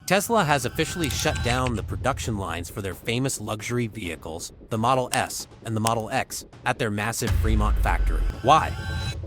Tesla has officially shut down the production lines for their famous luxury vehicles, the Model S and the Model X, at their massive Fremont factory. Why?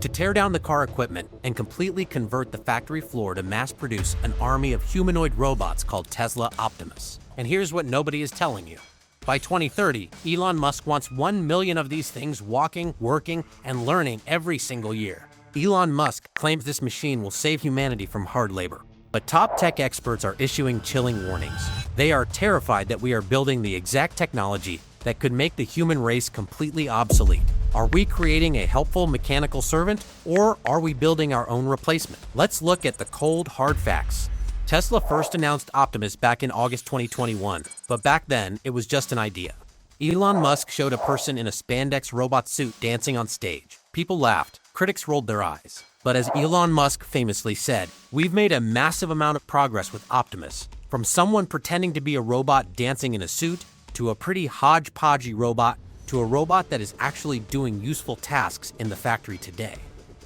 To tear down the car equipment and completely convert the factory floor to mass produce an army of humanoid robots called Tesla Optimus. And here's what nobody is telling you. By 2030, Elon Musk wants 1 million of these things walking, working, and learning every single year. Elon Musk claims this machine will save humanity from hard labor. But top tech experts are issuing chilling warnings. They are terrified that we are building the exact technology that could make the human race completely obsolete. Are we creating a helpful mechanical servant, or are we building our own replacement? Let's look at the cold, hard facts. Tesla first announced Optimus back in August 2021, but back then, it was just an idea. Elon Musk showed a person in a spandex robot suit dancing on stage. People laughed, critics rolled their eyes. But as Elon Musk famously said, we've made a massive amount of progress with Optimus. From someone pretending to be a robot dancing in a suit, to a pretty hodgepodgey robot, to a robot that is actually doing useful tasks in the factory today.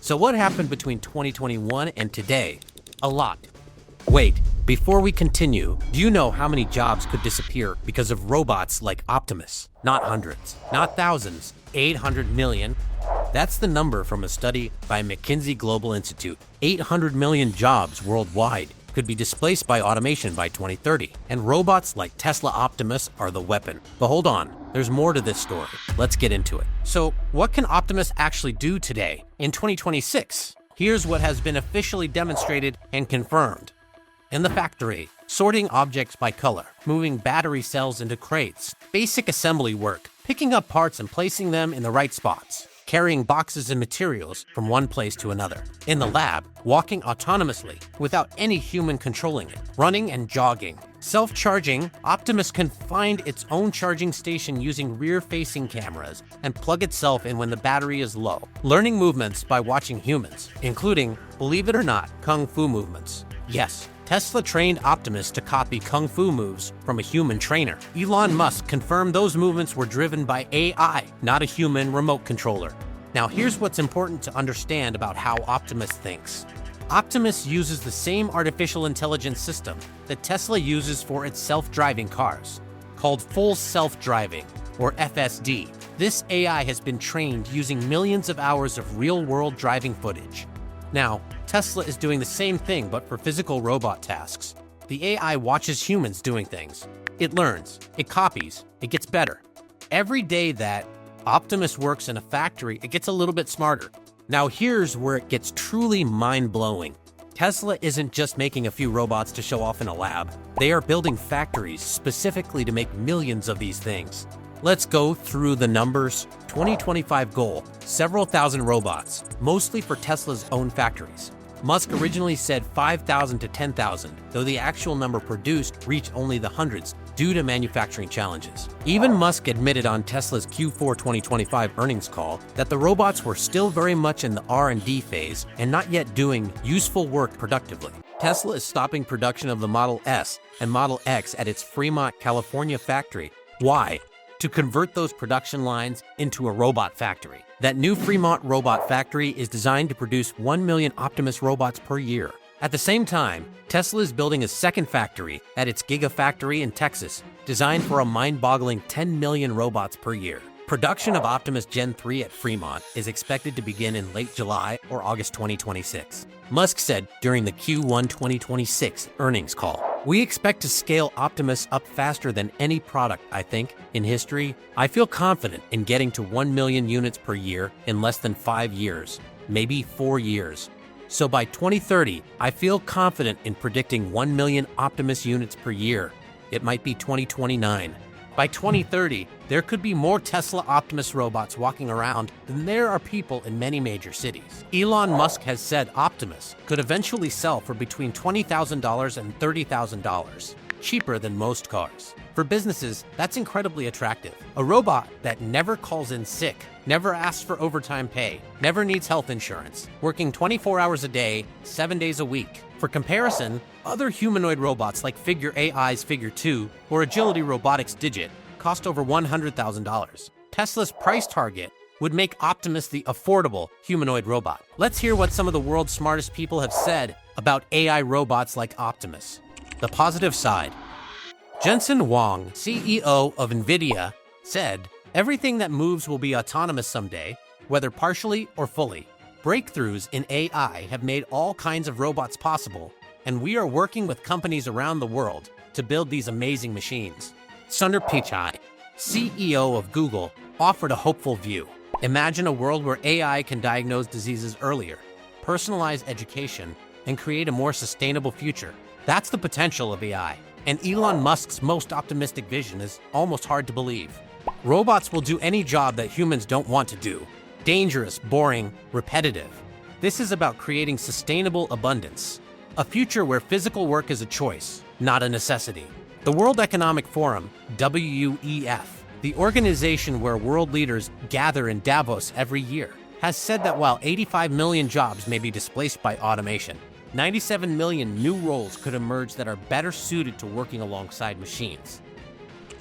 So what happened between 2021 and today? A lot. Wait, before we continue, do you know how many jobs could disappear because of robots like Optimus? Not hundreds, not thousands, 800 million. That's the number from a study by McKinsey Global Institute. 800 million jobs worldwide could be displaced by automation by 2030, and robots like Tesla Optimus are the weapon. But hold on, there's more to this story. Let's get into it. So, what can Optimus actually do today, in 2026? Here's what has been officially demonstrated and confirmed. In the factory, sorting objects by color, moving battery cells into crates, basic assembly work, picking up parts and placing them in the right spots, carrying boxes and materials from one place to another. In the lab, walking autonomously without any human controlling it, running and jogging. Self-charging, Optimus can find its own charging station using rear-facing cameras and plug itself in when the battery is low. Learning movements by watching humans, including, believe it or not, kung fu movements. Yes, Tesla trained Optimus to copy kung fu moves from a human trainer. Elon Musk confirmed those movements were driven by AI, not a human remote controller. Now here's what's important to understand about how Optimus thinks. Optimus uses the same artificial intelligence system that Tesla uses for its self-driving cars, called full self-driving, or FSD. This AI has been trained using millions of hours of real-world driving footage. Now, Tesla is doing the same thing but for physical robot tasks. The AI watches humans doing things. It learns, it copies, it gets better. Every day that Optimus works in a factory, it gets a little bit smarter. Now here's where it gets truly mind-blowing. Tesla isn't just making a few robots to show off in a lab. They are building factories specifically to make millions of these things. Let's go through the numbers. 2025 goal, several thousand robots, mostly for Tesla's own factories. Musk originally said 5,000 to 10,000, though the actual number produced reached only the hundreds due to manufacturing challenges. Even Musk admitted on Tesla's Q4 2025 earnings call that the robots were still very much in the R&D phase and not yet doing useful work productively. Tesla is stopping production of the Model S and Model X at its Fremont, California factory. Why? To convert those production lines into a robot factory. That new Fremont robot factory is designed to produce 1 million Optimus robots per year. At the same time, Tesla is building a second factory at its Gigafactory in Texas, designed for a mind-boggling 10 million robots per year. Production of Optimus Gen 3 at Fremont is expected to begin in late July or August 2026. Musk said during the Q1 2026 earnings call, "We expect to scale Optimus up faster than any product, I think, in history. I feel confident in getting to 1 million units per year in less than 5 years, maybe 4 years. So by 2030, I feel confident in predicting 1 million Optimus units per year. It might be 2029. By 2030, there could be more Tesla Optimus robots walking around than there are people in many major cities." Elon Musk has said Optimus could eventually sell for between $20,000 and $30,000, cheaper than most cars. For businesses, that's incredibly attractive. A robot that never calls in sick, never asks for overtime pay, never needs health insurance, working 24 hours a day, 7 days a week. For comparison, other humanoid robots like Figure AI's Figure 2 or Agility Robotics Digit cost over $100,000. Tesla's price target would make Optimus the affordable humanoid robot. Let's hear what some of the world's smartest people have said about AI robots like Optimus. The positive side. Jensen Huang, CEO of NVIDIA, said, "Everything that moves will be autonomous someday, whether partially or fully. Breakthroughs in AI have made all kinds of robots possible, and we are working with companies around the world to build these amazing machines." Sundar Pichai, CEO of Google, offered a hopeful view. "Imagine a world where AI can diagnose diseases earlier, personalize education, and create a more sustainable future. That's the potential of AI. And Elon Musk's most optimistic vision is almost hard to believe. Robots will do any job that humans don't want to do. Dangerous, boring, repetitive. This is about creating sustainable abundance. A future where physical work is a choice, not a necessity." The World Economic Forum, WEF, the organization where world leaders gather in Davos every year, has said that while 85 million jobs may be displaced by automation, 97 million new roles could emerge that are better suited to working alongside machines.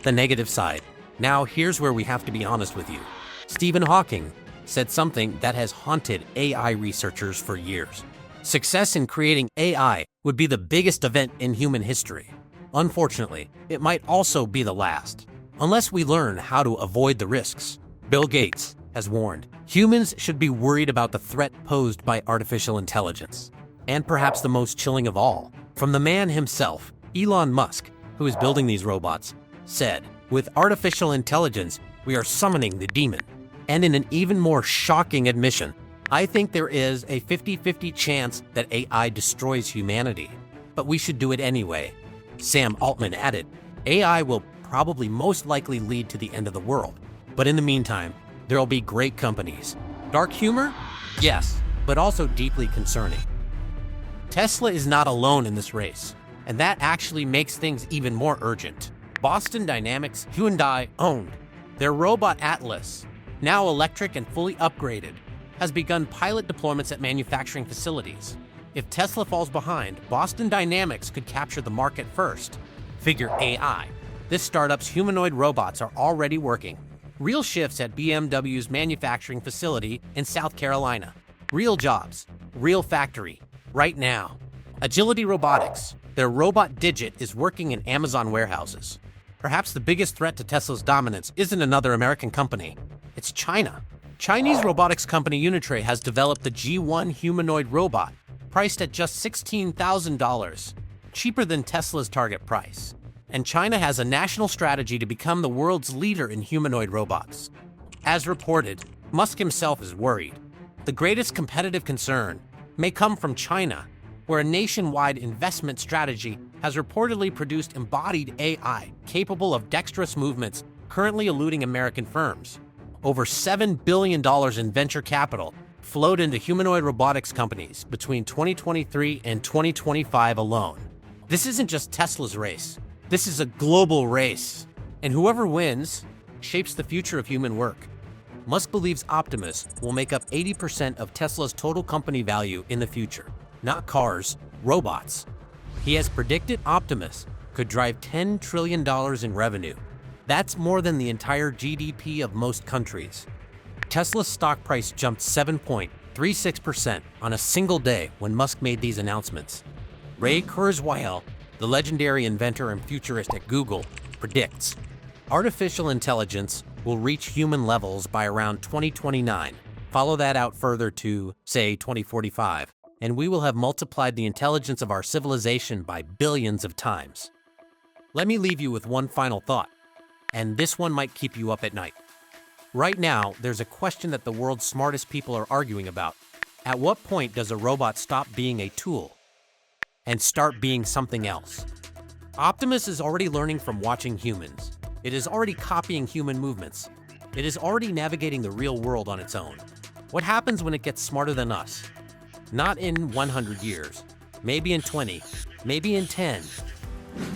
The negative side. Now here's where we have to be honest with you. Stephen Hawking said something that has haunted AI researchers for years. Success in creating AI would be the biggest event in human history. Unfortunately, it might also be the last, unless we learn how to avoid the risks. Bill Gates has warned, humans should be worried about the threat posed by artificial intelligence. And perhaps the most chilling of all, from the man himself, Elon Musk, who is building these robots, said, "With artificial intelligence, we are summoning the demon." And in an even more shocking admission, "I think there is a 50-50 chance that AI destroys humanity, but we should do it anyway." Sam Altman added, "AI will probably most likely lead to the end of the world, but in the meantime, there will be great companies." Dark humor? Yes, but also deeply concerning. Tesla is not alone in this race, and that actually makes things even more urgent. Boston Dynamics Hyundai owned. Their robot Atlas, now electric and fully upgraded, has begun pilot deployments at manufacturing facilities. If Tesla falls behind, Boston Dynamics could capture the market first. Figure AI. This startup's humanoid robots are already working. Real shifts at BMW's manufacturing facility in South Carolina. Real jobs, real factory, right now. Agility Robotics. Their robot Digit is working in Amazon warehouses. Perhaps the biggest threat to Tesla's dominance isn't another American company. It's China. Chinese robotics company Unitree has developed the G1 humanoid robot, priced at just $16,000, cheaper than Tesla's target price. And China has a national strategy to become the world's leader in humanoid robots. As reported, Musk himself is worried. The greatest competitive concern may come from China, where a nationwide investment strategy has reportedly produced embodied AI capable of dexterous movements currently eluding American firms. Over $7 billion in venture capital flowed into humanoid robotics companies between 2023 and 2025 alone. This isn't just Tesla's race. This is a global race. And whoever wins shapes the future of human work. Musk believes Optimus will make up 80% of Tesla's total company value in the future. Not cars, robots. He has predicted Optimus could drive $10 trillion in revenue. That's more than the entire GDP of most countries. Tesla's stock price jumped 7.36% on a single day when Musk made these announcements. Ray Kurzweil, the legendary inventor and futurist at Google, predicts artificial intelligence will reach human levels by around 2029. Follow that out further to, say, 2045, and we will have multiplied the intelligence of our civilization by billions of times. Let me leave you with one final thought, and this one might keep you up at night. Right now, there's a question that the world's smartest people are arguing about. At what point does a robot stop being a tool and start being something else? Optimus is already learning from watching humans. It is already copying human movements. It is already navigating the real world on its own. What happens when it gets smarter than us? Not in 100 years, maybe in 20, maybe in 10.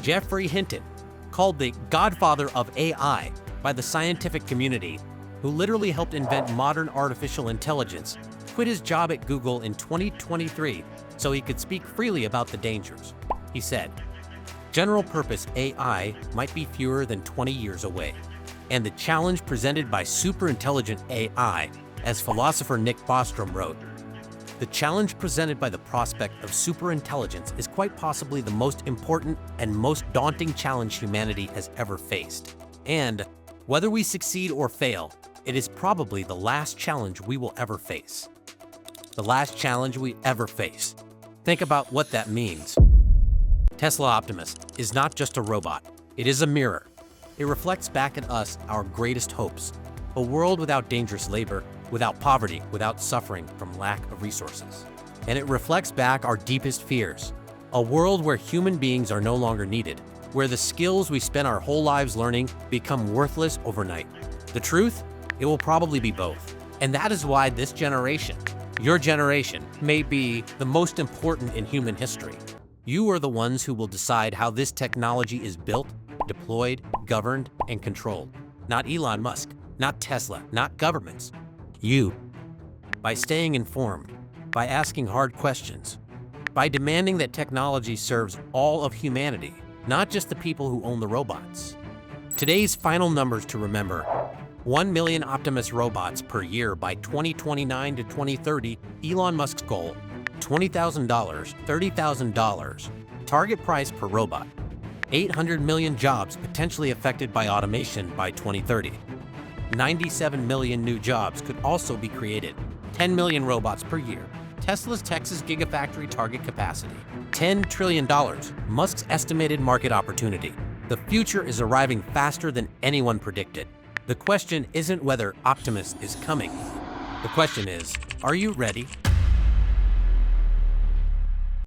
Geoffrey Hinton, called the godfather of AI by the scientific community, who literally helped invent modern artificial intelligence, quit his job at Google in 2023 so he could speak freely about the dangers. He said, "General-purpose AI might be fewer than 20 years away, and the challenge presented by superintelligent AI, as philosopher Nick Bostrom wrote, The challenge presented by the prospect of superintelligence is quite possibly the most important and most daunting challenge humanity has ever faced. And whether we succeed or fail, it is probably the last challenge we will ever face. The last challenge we ever face. Think about what that means. Tesla Optimus is not just a robot, it is a mirror. It reflects back at us our greatest hopes, a world without dangerous labor, without poverty, without suffering from lack of resources. And it reflects back our deepest fears, a world where human beings are no longer needed, where the skills we spend our whole lives learning become worthless overnight. The truth? It will probably be both. And that is why this generation, your generation, may be the most important in human history. You are the ones who will decide how this technology is built, deployed, governed, and controlled. Not Elon Musk, not Tesla, not governments. You. By staying informed, by asking hard questions, by demanding that technology serves all of humanity, not just the people who own the robots. Today's final numbers to remember: 1 million Optimus robots per year by 2029 to 2030, Elon Musk's goal, $20,000, $30,000, target price per robot, 800 million jobs potentially affected by automation by 2030. 97 million new jobs could also be created, 10 million robots per year, Tesla's Texas Gigafactory target capacity, $10 trillion, Musk's estimated market opportunity. The future is arriving faster than anyone predicted. The question isn't whether Optimus is coming. The question is, are you ready?